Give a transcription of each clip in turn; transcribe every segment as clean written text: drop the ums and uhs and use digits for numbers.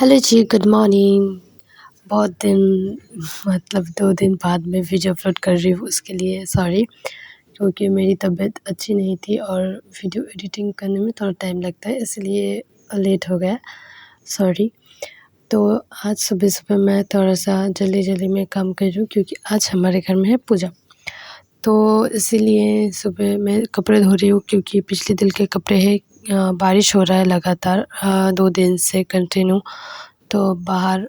Hello जी, good morning. बहुत दिन मतलब 2 दिन बाद मैं वीडियो अपलोड कर रही हूँ, उसके लिए सॉरी, क्योंकि मेरी तबीयत अच्छी नहीं थी और वीडियो एडिटिंग करने में थोड़ा टाइम लगता है, इसलिए लेट हो गया, सॉरी। तो आज सुबह-सुबह मैं थोड़ा-सा जल्दी-जल्दी में काम कर रही हूँ क्योंकि आज हमारे घर में है पूजा। तो इसीलिए सुबह मैं कपड़े धो रही हूँ क्योंकि पिछले दिन के कपड़े हैं। बारिश हो रहा है लगातार 2 दिन से कंटिन्यू, तो बाहर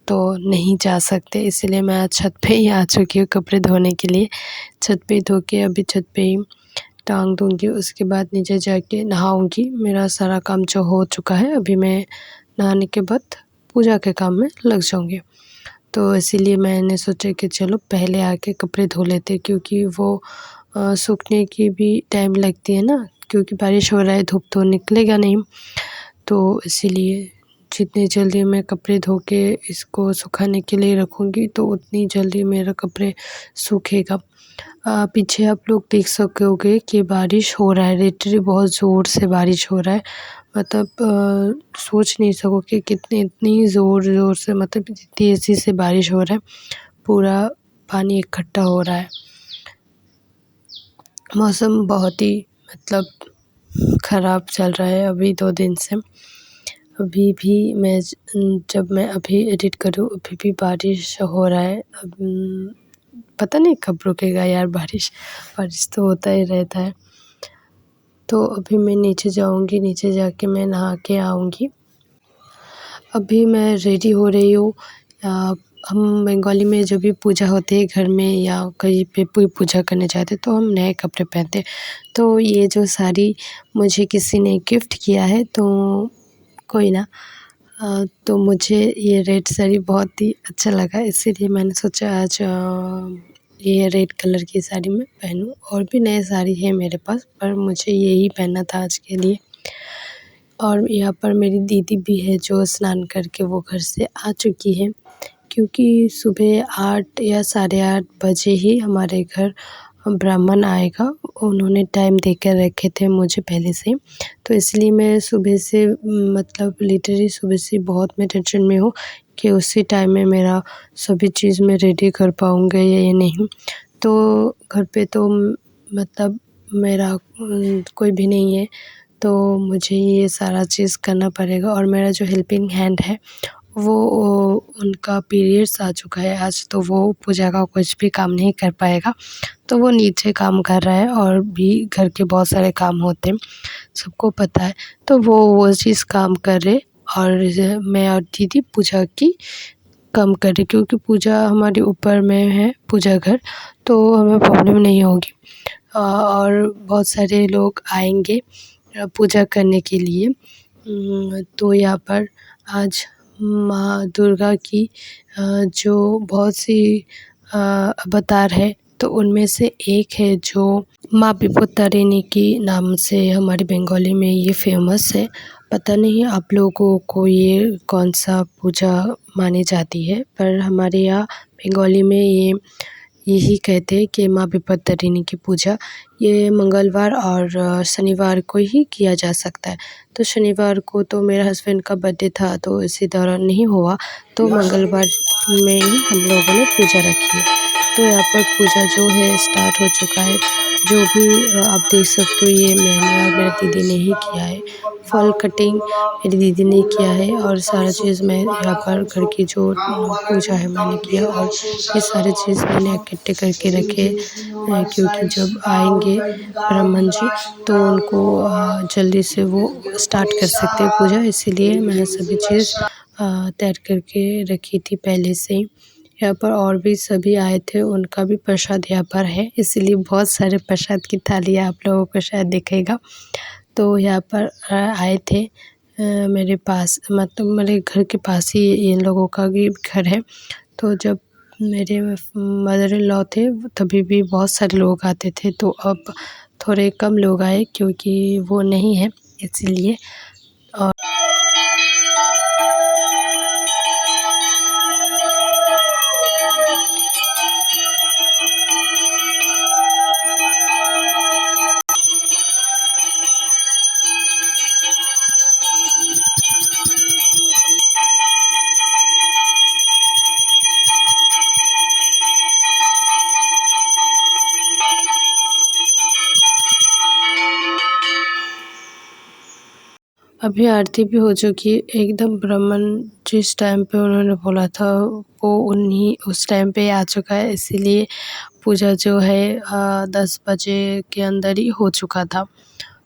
तो नहीं जा सकते, इसीलिए मैं आज छत पे ही आ चुकी हूँ कपड़े धोने के लिए। छत पे धो के अभी छत पे ही टांग दूँगी, उसके बाद नीचे जाके नहाऊँगी। मेरा सारा काम जो हो चुका है, अभी मैं नहाने के बाद पूजा के काम में लग जाऊँगी। तो इसीलिए मैंने सोचा कि चलो पहले आके कपड़े धो लेते, क्योंकि वो सूखने की भी टाइम लगती है ना, क्योंकि बारिश हो रहा है, धूप तो निकलेगा नहीं। तो इसीलिए जितनी जल्दी मैं कपड़े धो के इसको सुखाने के लिए रखूँगी तो उतनी जल्दी मेरा कपड़े सूखेगा। पीछे आप लोग देख सकोगे कि बारिश हो रहा है, लिटरली बहुत ज़ोर से बारिश हो रहा है। मतलब सोच नहीं सकोगे कितनी इतनी ज़ोर-ज़ोर से, मतलब इतनी तेज़ी से बारिश हो रहा है, पूरा पानी इकट्ठा हो रहा है। मौसम बहुत ही मतलब ख़राब चल रहा है अभी 2 दिन से। अभी भी जब मैं अभी एडिट करूँ अभी भी बारिश हो रहा है। पता नहीं कब रुकेगा यार बारिश, बारिश तो होता ही रहता है। तो अभी मैं नीचे जाऊँगी, नीचे जाके मैं नहा के आऊँगी। अभी मैं रेडी हो रही हूँ। हम बंगाली में जब भी पूजा होती है घर में या कहीं पे कोई पूजा करने जाते हैं तो हम नए कपड़े पहनते हैं। तो ये जो साड़ी मुझे किसी ने गिफ्ट किया है, तो कोई ना, तो मुझे ये रेड साड़ी बहुत ही अच्छा लगा, इसीलिए मैंने सोचा आज ये रेड कलर की साड़ी मैं पहनूँ। और भी नए साड़ी है मेरे पास, पर मुझे यही पहनना था आज के लिए। और यहाँ पर मेरी दीदी भी है जो स्नान करके वो घर से आ चुकी है, क्योंकि सुबह 8 या साढ़े 8 बजे ही हमारे घर ब्राह्मण आएगा। उन्होंने टाइम देकर रखे थे मुझे पहले से, तो इसलिए मैं सुबह से मतलब लिटरली सुबह से बहुत मैं टेंशन में हूँ कि उसी टाइम में मेरा सभी चीज़ मैं रेडी कर पाऊँगी या नहीं। तो घर पे तो मतलब मेरा कोई भी नहीं है, तो मुझे ये सारा चीज़ करना पड़ेगा। और मेरा जो हेल्पिंग हैंड है वो उनका पीरियड्स आ चुका है आज, तो वो पूजा का कुछ भी काम नहीं कर पाएगा। तो वो नीचे काम कर रहा है और भी घर के बहुत सारे काम होते हैं, सबको पता है। तो वो चीज़ काम कर रहे, और मैं और दीदी पूजा की काम कर रहे, क्योंकि पूजा हमारे ऊपर में है पूजा घर, तो हमें प्रॉब्लम नहीं होगी। और बहुत सारे लोग आएंगे पूजा करने के लिए। तो यहाँ पर आज माँ दुर्गा की जो बहुत सी अवतार है, तो उनमें से एक है जो माँ विपत्तारिणी की नाम से हमारे बंगाली में ये फेमस है। पता नहीं आप लोगों को ये कौन सा पूजा मानी जाती है, पर हमारे यहाँ बंगाली में यही कहते हैं कि माँ विपत्तारिणी की पूजा ये मंगलवार और शनिवार को ही किया जा सकता है। तो शनिवार को तो मेरे हस्बैंड का बर्थडे था, तो इसी दौरान नहीं हुआ, तो मंगलवार में ही हम लोगों ने पूजा रखी है। तो यहाँ पर पूजा जो है स्टार्ट हो चुका है। जो भी आप देख सकते हो, ये मैंने और मेरी दीदी ने ही किया है। फल कटिंग मेरी दीदी ने किया है, और सारा चीज़ मैं यहाँ पर घर की जो पूजा है मैंने किया, और ये सारी चीज़ मैंने इकट्ठे करके रखे क्योंकि जब आएंगे ब्राह्मण जी तो उनको जल्दी से वो स्टार्ट कर सकते हैं पूजा, इसीलिए मैं सभी चीज़ तैयार करके रखी थी पहले से ही। यहाँ पर और भी सभी आए थे, उनका भी प्रसाद यहाँ पर है, इसीलिए बहुत सारे प्रसाद की थालियाँ आप लोगों को शायद दिखेगा। तो यहाँ पर आए थे मेरे पास, मतलब मेरे घर के पास ही इन लोगों का भी घर है। तो जब मेरे मदर इन लॉ थे तभी भी बहुत सारे लोग आते थे, तो अब थोड़े कम लोग आए क्योंकि वो नहीं है, इसीलिए। और अभी आरती भी हो चुकी है। एकदम ब्राह्मण जिस टाइम पे उन्होंने बोला था वो उस टाइम पे आ चुका है, इसीलिए पूजा जो है 10 बजे के अंदर ही हो चुका था।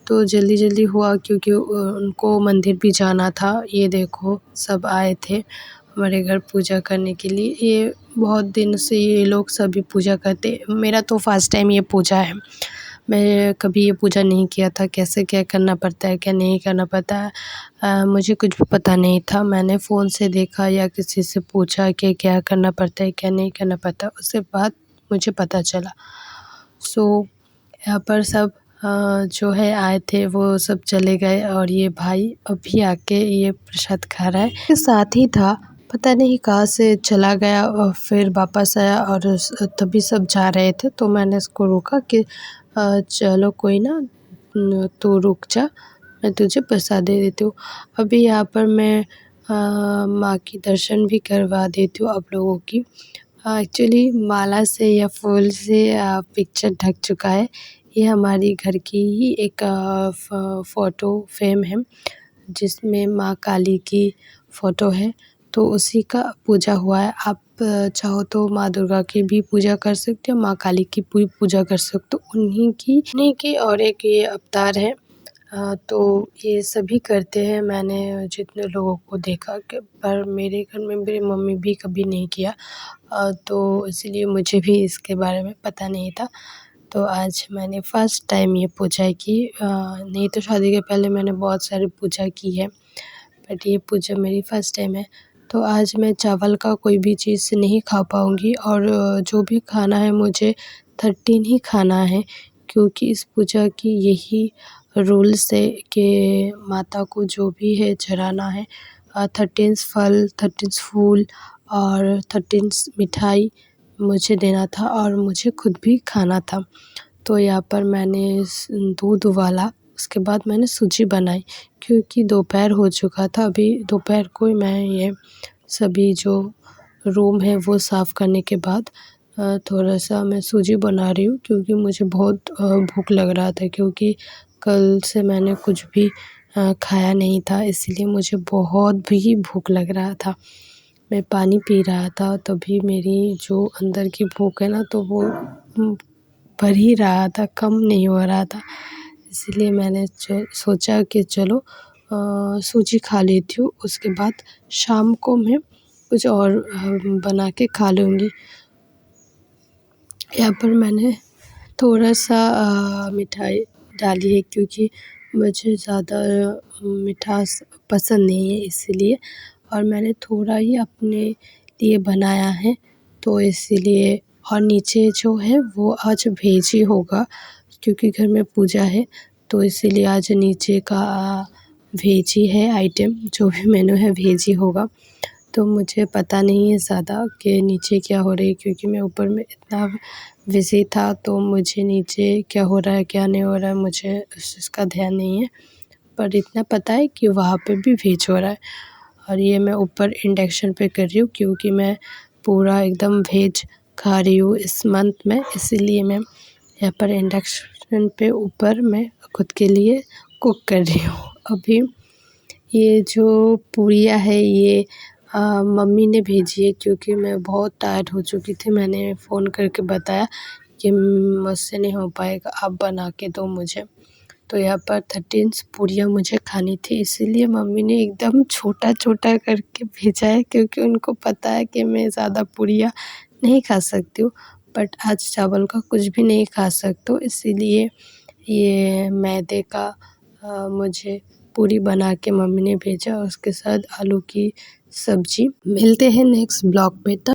तो जल्दी-जल्दी हुआ क्योंकि उनको मंदिर भी जाना था। ये देखो सब आए थे हमारे घर पूजा करने के लिए। ये बहुत दिन से ये लोग सभी पूजा करते, मेरा तो फर्स्ट टाइम ये पूजा है। मैं कभी ये पूजा नहीं किया था, कैसे क्या करना पड़ता है, क्या नहीं करना पड़ता है, मुझे कुछ भी पता नहीं था। मैंने फ़ोन से देखा या किसी से पूछा कि क्या करना पड़ता है, क्या नहीं करना पड़ता, उसके बाद मुझे पता चला। सो यहाँ पर सब जो है आए थे वो सब चले गए और ये भाई अभी आके ये प्रसाद खा रहा है। के साथ ही था, पता नहीं कहाँ से चला गया और फिर वापस आया और तभी सब जा रहे थे, तो मैंने इसको रोका कि चलो कोई ना, तू रुक जा, मैं तुझे प्रसाद दे देती हूँ। अभी यहाँ पर मैं माँ की दर्शन भी करवा देती हूँ आप लोगों की। एक्चुअली माला से या फूल से पिक्चर ढक चुका है। ये हमारी घर की ही एक फ़ोटो फ्रेम है जिसमें माँ काली की फ़ोटो है, तो उसी का पूजा हुआ है। आप चाहो तो माँ दुर्गा की भी पूजा कर सकते हो, माँ काली की भी पूजा कर सकते हो। उन्हीं की और एक ये अवतार है। तो ये सभी करते हैं, मैंने जितने लोगों को देखा कि पर मेरे घर में मेरी मम्मी भी कभी नहीं किया, तो इसीलिए मुझे भी इसके बारे में पता नहीं था। तो आज मैंने फ़र्स्ट टाइम ये पूजा की, नहीं तो शादी के पहले मैंने बहुत सारी पूजा की है, बट ये पूजा मेरी फ़र्स्ट टाइम है। तो आज मैं चावल का कोई भी चीज़ नहीं खा पाऊँगी और जो भी खाना है मुझे 13 ही खाना है, क्योंकि इस पूजा की यही रूल्स है कि माता को जो भी है चढ़ाना है, 13 फल, 13 फूल और 13 मिठाई मुझे देना था और मुझे खुद भी खाना था। तो यहाँ पर मैंने दूध उबाला, उसके बाद मैंने सूजी बनाई क्योंकि दोपहर हो चुका था। अभी दोपहर को मैं ये सभी जो रूम है वो साफ़ करने के बाद थोड़ा-सा मैं सूजी बना रही हूँ क्योंकि मुझे बहुत भूख लग रहा था, क्योंकि कल से मैंने कुछ भी खाया नहीं था, इसलिए मुझे बहुत भी भूख लग रहा था। मैं पानी पी रहा था तभी मेरी जो अंदर की भूख है ना, तो वो बढ़ ही रहा था, कम नहीं हो रहा था। इसलिए मैंने सोचा कि चलो सूजी खा लेती हूँ, उसके बाद शाम को मैं कुछ और बना के खा लूँगी। यहाँ पर मैंने थोड़ा-सा मिठाई डाली है क्योंकि मुझे ज़्यादा मिठास पसंद नहीं है इसीलिए, और मैंने थोड़ा ही अपने लिए बनाया है, तो इसीलिए। और नीचे जो है वो आज वेज ही होगा क्योंकि घर में पूजा है, तो इसीलिए आज नीचे का वेज ही है आइटम, जो भी मेनू है वेज ही होगा। तो मुझे पता नहीं है ज़्यादा कि नीचे क्या हो रही है क्योंकि मैं ऊपर में इतना बिज़ी था, तो मुझे नीचे क्या हो रहा है क्या नहीं हो रहा है मुझे उस चीज़ का ध्यान नहीं है। पर इतना पता है कि वहाँ पे भी वेज हो रहा है और ये मैं ऊपर इंडक्शन पे कर रही हूँ क्योंकि मैं पूरा एकदम वेज खा रही हूँ इस मंथ में, इसीलिए मैं यहाँ पर इंडक्शन पे ऊपर मैं खुद के लिए कुक कर रही हूँ। अभी ये जो पूरियाँ है ये मम्मी ने भेजी है क्योंकि मैं बहुत टायर्ड हो चुकी थी। मैंने फ़ोन करके बताया कि मुझसे नहीं हो पाएगा, आप बना के दो मुझे। तो यहाँ पर 13 पूरियाँ मुझे खानी थी, इसीलिए मम्मी ने एकदम छोटा-छोटा करके भेजा है क्योंकि उनको पता है कि मैं ज़्यादा पूरियाँ नहीं खा सकती हूँ। बट आज चावल का कुछ भी नहीं खा सकती हूँ, इसीलिए ये मैदे का मुझे पूरी बना के मम्मी ने भेजा और उसके साथ आलू की सब्ज़ी। मिलते हैं नेक्स्ट ब्लॉग में, तब